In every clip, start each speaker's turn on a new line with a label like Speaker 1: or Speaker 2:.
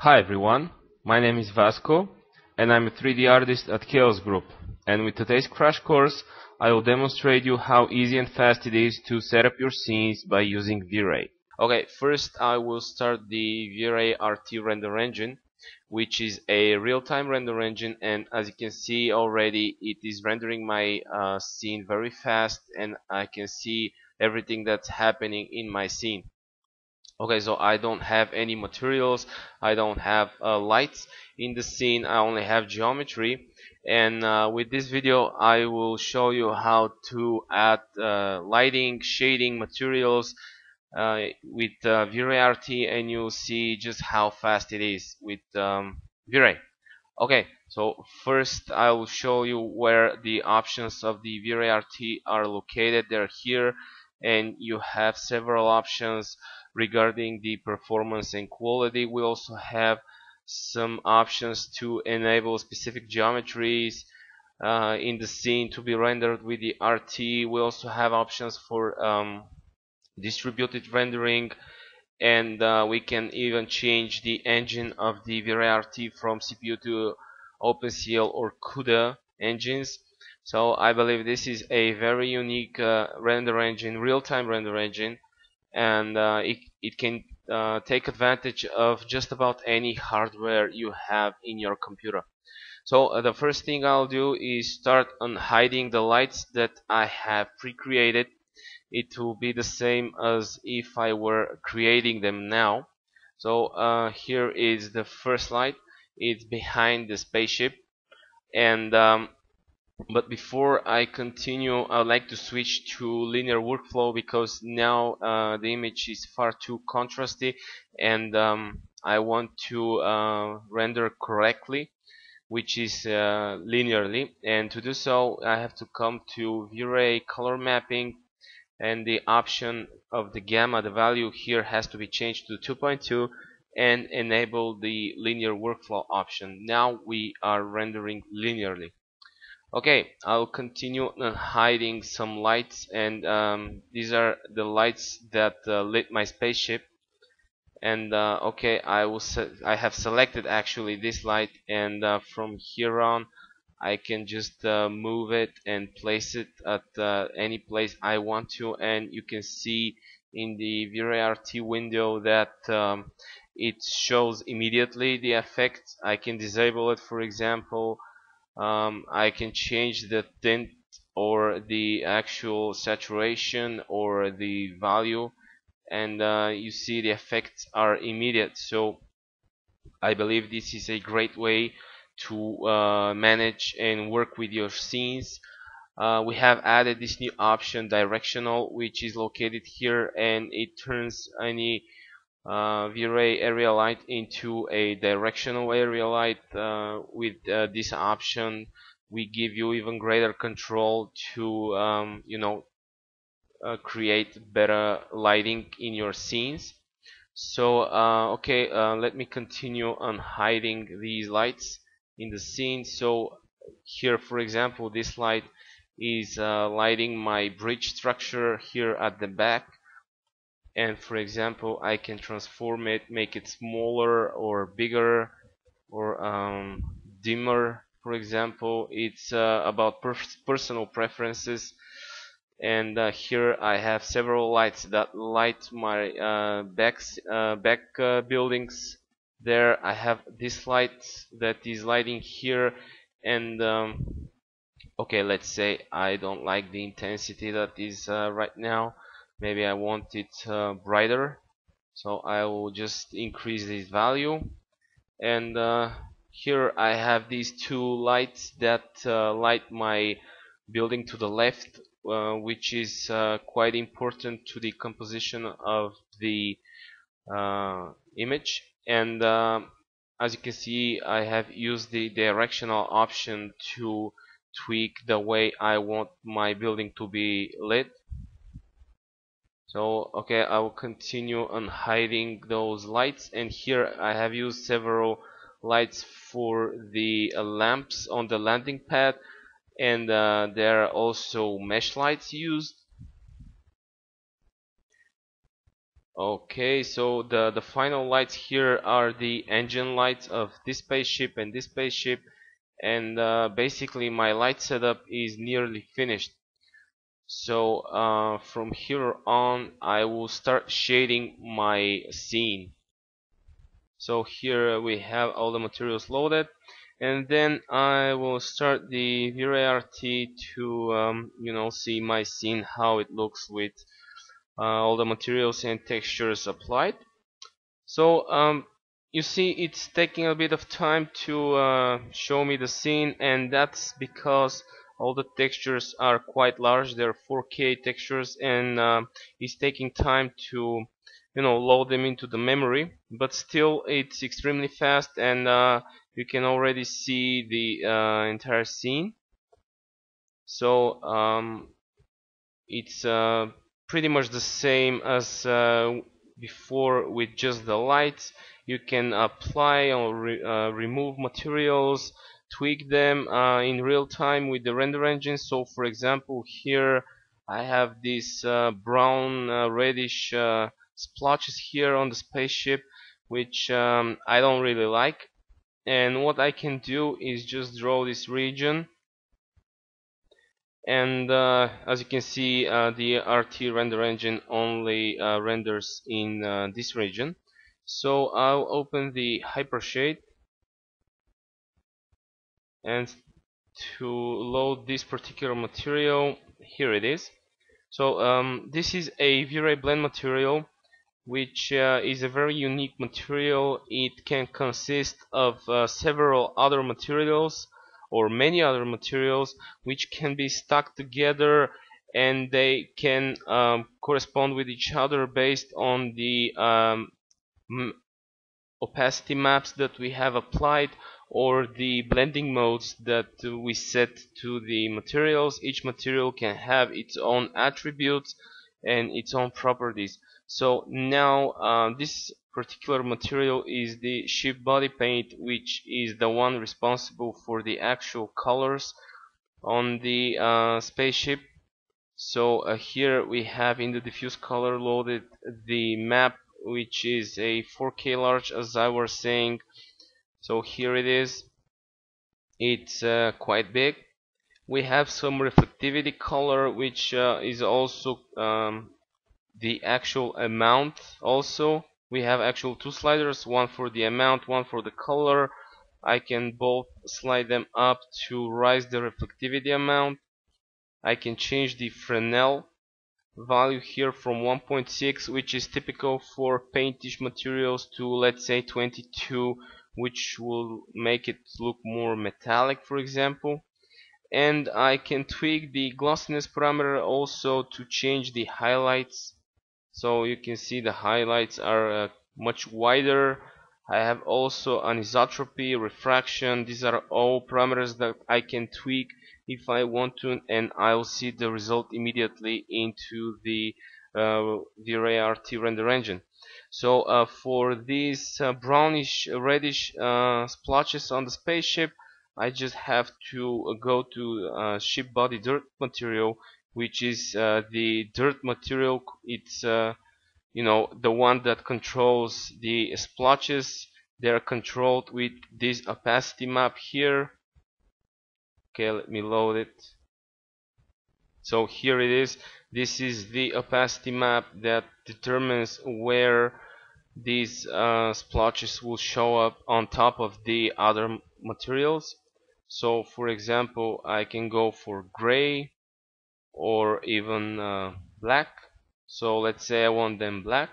Speaker 1: Hi everyone, my name is Vasco and I'm a 3D artist at Chaos Group, and with today's crash course I will demonstrate you how easy and fast it is to set up your scenes by using V-Ray. Okay, first I will start the V-Ray RT render engine, which is a real-time render engine, and as you can see already it is rendering my scene very fast and I can see everything that's happening in my scene. Okay, so I don't have any materials, I don't have lights in the scene, I only have geometry. And with this video I will show you how to add lighting, shading, materials with V-Ray RT, and you'll see just how fast it is with V-Ray. Okay, so first I will show you where the options of the V-Ray RT are located. They're here, and you have several options regarding the performance and quality. We also have some options to enable specific geometries in the scene to be rendered with the RT. We also have options for distributed rendering, and we can even change the engine of the V-Ray RT from CPU to OpenCL or CUDA engines. So I believe this is a very unique render engine, real-time render engine, and it can take advantage of just about any hardware you have in your computer. So the first thing I'll do is start on hiding the lights that I have pre-created. It will be the same as if I were creating them now. So here is the first light. It's behind the spaceship, and but before I continue, I would like to switch to linear workflow because now the image is far too contrasty, and I want to render correctly, which is linearly. And to do so I have to come to V-Ray color mapping, and the option of the gamma, the value here has to be changed to 2.2, and enable the linear workflow option. Now we are rendering linearly. Okay, I'll continue hiding some lights, and these are the lights that lit my spaceship. And okay, I have selected actually this light, and from here on I can just move it and place it at any place I want to, and you can see in the V-Ray RT window that it shows immediately the effect. I can disable it, for example. I can change the tint or the actual saturation or the value, and you see the effects are immediate. So I believe this is a great way to manage and work with your scenes. We have added this new option, directional, which is located here, and it turns any V-Ray area light into a directional area light. With this option we give you even greater control to create better lighting in your scenes. So okay, let me continue on hiding these lights in the scene. So here, for example, this light is lighting my bridge structure here at the back, and for example I can transform it, make it smaller or bigger or dimmer. For example, it's about personal preferences. And here I have several lights that light my back buildings. There I have this light that is lighting here, and okay, let's say I don't like the intensity that is right now. Maybe I want it brighter, so I will just increase this value. And here I have these two lights that light my building to the left, which is quite important to the composition of the image. And as you can see, I have used the directional option to tweak the way I want my building to be lit. So okay, I will continue on hiding those lights, and here I have used several lights for the lamps on the landing pad, and there are also mesh lights used. Okay, so the final lights here are the engine lights of this spaceship and this spaceship, and basically my light setup is nearly finished. So from here on I will start shading my scene. So here we have all the materials loaded, and then I will start the VRART to see my scene, how it looks with all the materials and textures applied. So you see it's taking a bit of time to show me the scene, and that's because all the textures are quite large. They're 4K textures, and it's taking time to load them into the memory, but still it's extremely fast, and you can already see the entire scene. So it's pretty much the same as before with just the lights. You can apply or remove materials, tweak them in real time with the render engine. So for example, here I have this brown reddish splotches here on the spaceship, which I don't really like, and what I can do is just draw this region, and as you can see the RT render engine only renders in this region. So I'll open the hypershade, and to load this particular material, here it is. So this is a V-Ray blend material, which is a very unique material. It can consist of several other materials or many other materials which can be stuck together, and they can correspond with each other based on the opacity maps that we have applied or the blending modes that we set to the materials. Each material can have its own attributes and its own properties. So now this particular material is the ship body paint, which is the one responsible for the actual colors on the spaceship. So here we have in the diffuse color loaded the map, which is a 4K large, as I was saying. So here it is. It's quite big. We have some reflectivity color, which is also the actual amount. Also we have actual two sliders, one for the amount, one for the color. I can both slide them up to raise the reflectivity amount. I can change the Fresnel value here from 1.6, which is typical for paintish materials, to let's say 22, which will make it look more metallic, for example. And I can tweak the glossiness parameter also to change the highlights. So you can see the highlights are much wider. I have also anisotropy, refraction. These are all parameters that I can tweak if I want to, and I'll see the result immediately into the VRART render engine. So for these brownish reddish splotches on the spaceship, I just have to go to ship body dirt material, which is the dirt material. It's the one that controls the splotches. They're controlled with this opacity map here. Okay, let me load it. So here it is. This is the opacity map that determines where these splotches will show up on top of the other materials. So for example, I can go for gray or even black. So let's say I want them black,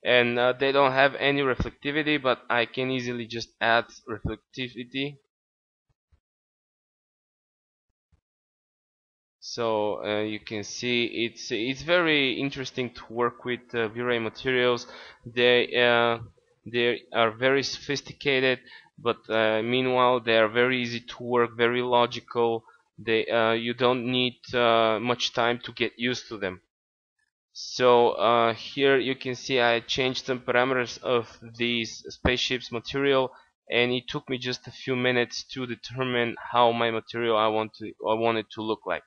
Speaker 1: and they don't have any reflectivity, but I can easily just add reflectivity. So you can see it's very interesting to work with V-Ray materials. They are very sophisticated, but meanwhile they are very easy to work, very logical. You don't need much time to get used to them. So here you can see I changed some parameters of these spaceship's material, and it took me just a few minutes to determine how my material I want it to look like.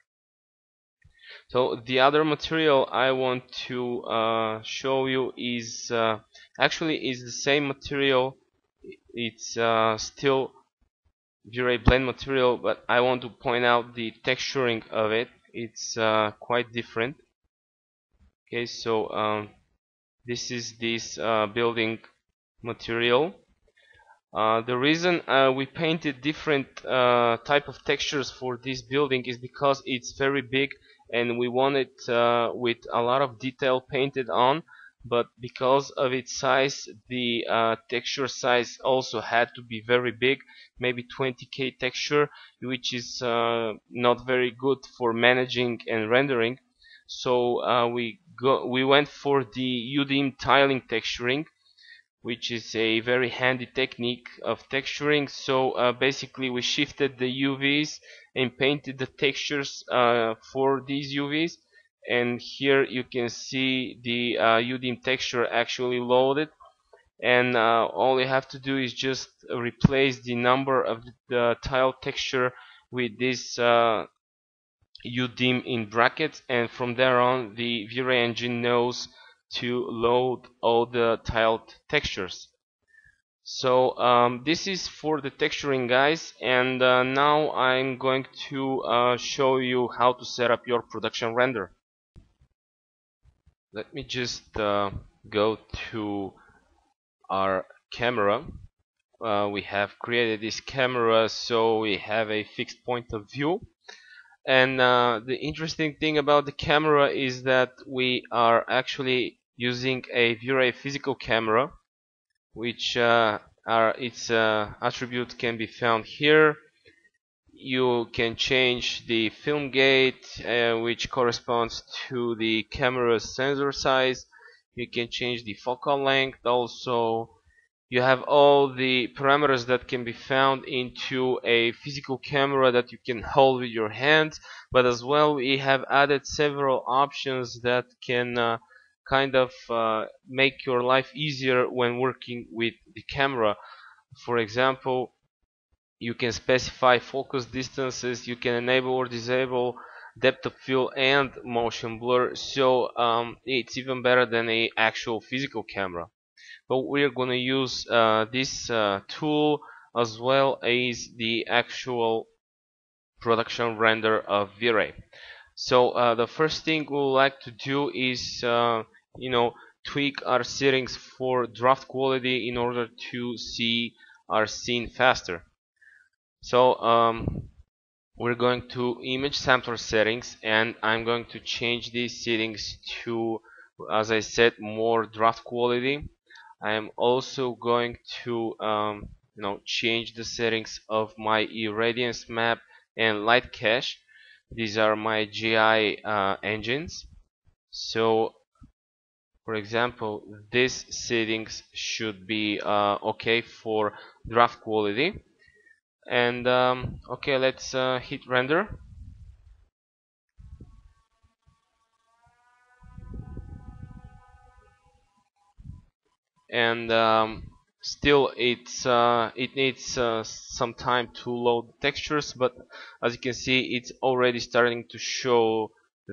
Speaker 1: So the other material I want to show you is actually is the same material. It's still V-Ray blend material, but I want to point out the texturing of it. It's quite different. Okay, so this is this building material. The reason we painted different type of textures for this building is because it's very big and we want it with a lot of detail painted on, but because of its size, the texture size also had to be very big, maybe 20K texture, which is not very good for managing and rendering. So we went for the UDIM tiling texturing, which is a very handy technique of texturing. So basically we shifted the UVs and painted the textures for these UVs, and here you can see the UDIM texture actually loaded, and all you have to do is just replace the number of the tile texture with this UDIM in brackets, and from there on the V-Ray engine knows to load all the tiled textures. So this is for the texturing, guys, and now I'm going to show you how to set up your production render. Let me just go to our camera. We have created this camera so we have a fixed point of view. And the interesting thing about the camera is that we are actually using a V-Ray physical camera, which its attributes can be found here. You can change the film gate, which corresponds to the camera's sensor size. You can change the focal length also. You have all the parameters that can be found into a physical camera that you can hold with your hands, but as well we have added several options that can kind of make your life easier when working with the camera. For example, you can specify focus distances, you can enable or disable depth of field and motion blur, so it's even better than a actual physical camera. But we're going to use this tool as well as the actual production render of V-Ray. So the first thing we would like to do is tweak our settings for draft quality in order to see our scene faster. So we're going to image sampler settings, and I'm going to change these settings to, as I said, more draft quality. I am also going to change the settings of my irradiance map and light cache. These are my GI engines. So for example, these settings should be okay for draft quality. And okay, let's hit render. And still it needs some time to load textures, but as you can see, it's already starting to show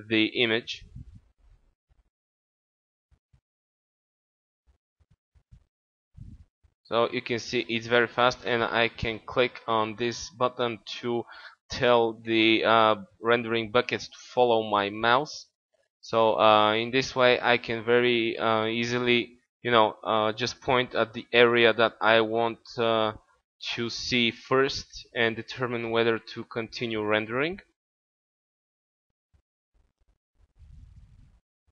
Speaker 1: the image. So you can see it's very fast, and I can click on this button to tell the rendering buckets to follow my mouse. So in this way I can very easily just point at the area that I want to see first and determine whether to continue rendering.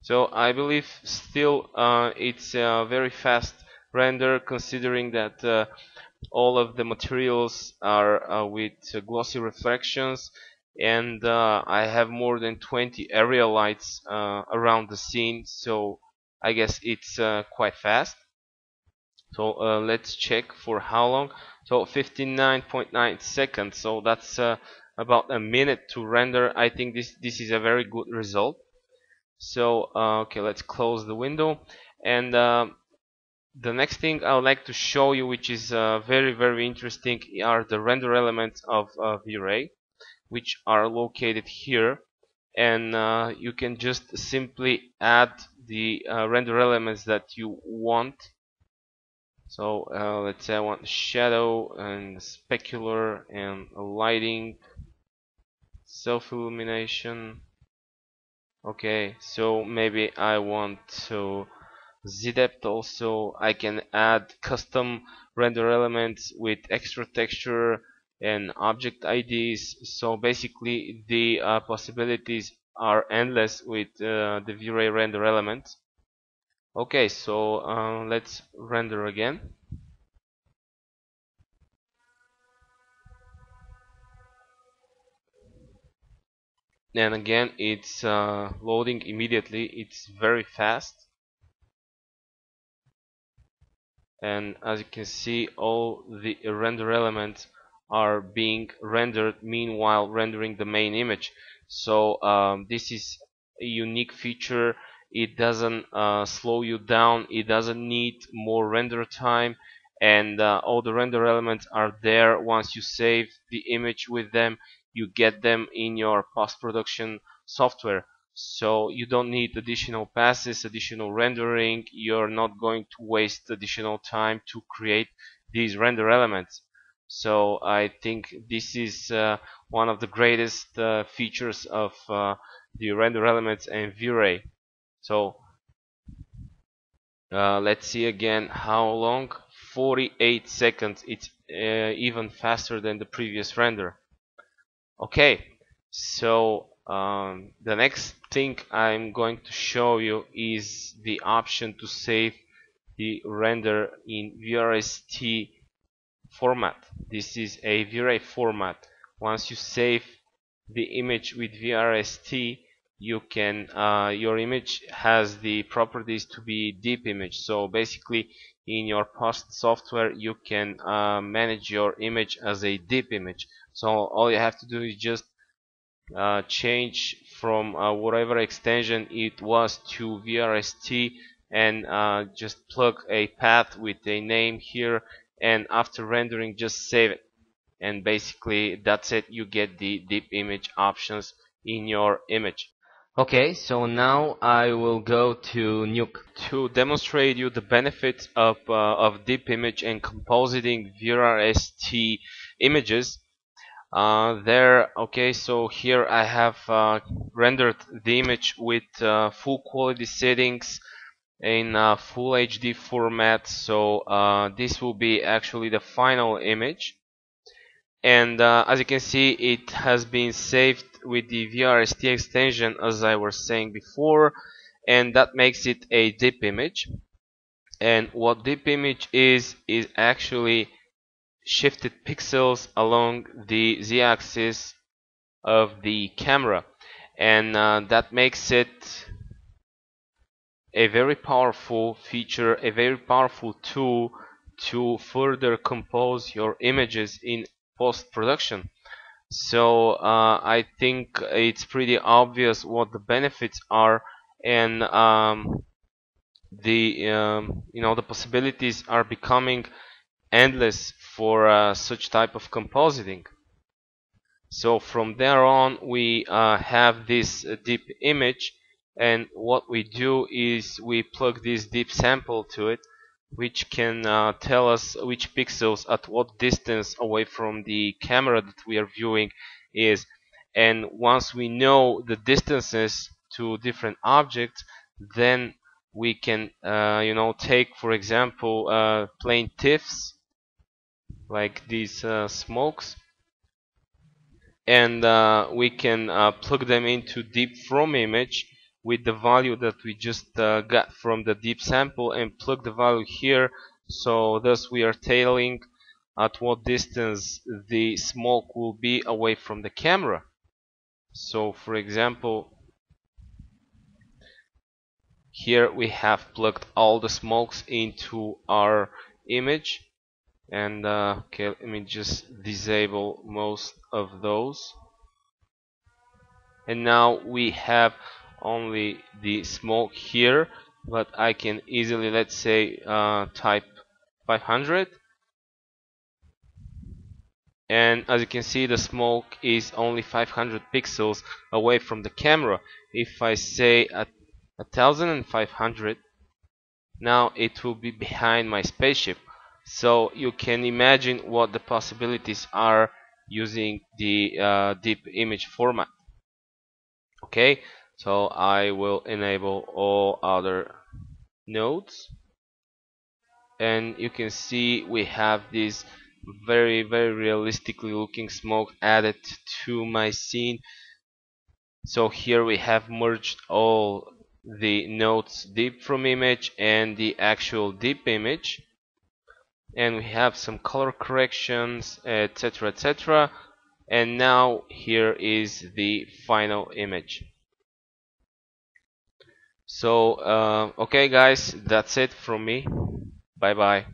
Speaker 1: So I believe still it's a very fast render, considering that all of the materials are with glossy reflections, and I have more than 20 area lights around the scene, so I guess it's quite fast. So let's check for how long. So 59.9 seconds, so that's about a minute to render. I think this is a very good result. So okay, let's close the window, and the next thing I would like to show you, which is very interesting, are the render elements of V-Ray, which are located here. and you can just simply add the render elements that you want. So let's say I want shadow and specular and lighting, self-illumination. Okay, so maybe I want to Z-depth also. I can add custom render elements with extra texture and object IDs. So basically the possibilities are endless with the V-Ray render elements. Okay, so let's render again. And again, it's loading immediately. It's very fast. And as you can see, all the render elements are being rendered meanwhile rendering the main image. So this is a unique feature. It doesn't slow you down, it doesn't need more render time, and all the render elements are there. Once you save the image with them, you get them in your post-production software. So you don't need additional passes, additional rendering. You're not going to waste additional time to create these render elements. So I think this is one of the greatest features of the render elements and V-Ray. So let's see again how long. 48 seconds. It's even faster than the previous render. Okay, so the next thing I'm going to show you is the option to save the render in VRST format. This is a V-Ray format. Once you save the image with VRST, you can your image has the properties to be deep image. So basically, in your post software, you can manage your image as a deep image. So all you have to do is just change from whatever extension it was to VRST, and just plug a path with a name here, and after rendering just save it, and basically that's it. You get the deep image options in your image. Okay, so now I will go to Nuke to demonstrate you the benefits of deep image and compositing VRST images. Okay, so here I have rendered the image with full quality settings in full HD format. So this will be actually the final image, and as you can see, it has been saved with the VRST extension, as I was saying before, and that makes it a deep image. And what deep image is actually shifted pixels along the z-axis of the camera, and that makes it a very powerful feature, a very powerful tool to further compose your images in post-production. So I think it's pretty obvious what the benefits are, and the possibilities are becoming endless for such type of compositing. So from there on, we have this deep image, and what we do is we plug this deep sample to it, which can tell us which pixels at what distance away from the camera that we are viewing is. And once we know the distances to different objects, then we can take, for example, plain TIFFs like these smokes, and we can plug them into deep from image with the value that we just got from the deep sample, and plug the value here. So thus we are telling at what distance the smoke will be away from the camera. So for example, here we have plugged all the smokes into our image, and okay, let me just disable most of those, and now we have only the smoke here, but I can easily, let's say, type 500, and as you can see, the smoke is only 500 pixels away from the camera. If I say 1500, now it will be behind my spaceship. So you can imagine what the possibilities are using the deep image format. Okay, so I will enable all other nodes, and you can see we have this very realistically looking smoke added to my scene. So here we have merged all the nodes deep from image and the actual deep image, and we have some color corrections, etc. And now here is the final image. So okay guys, that's it from me. Bye bye.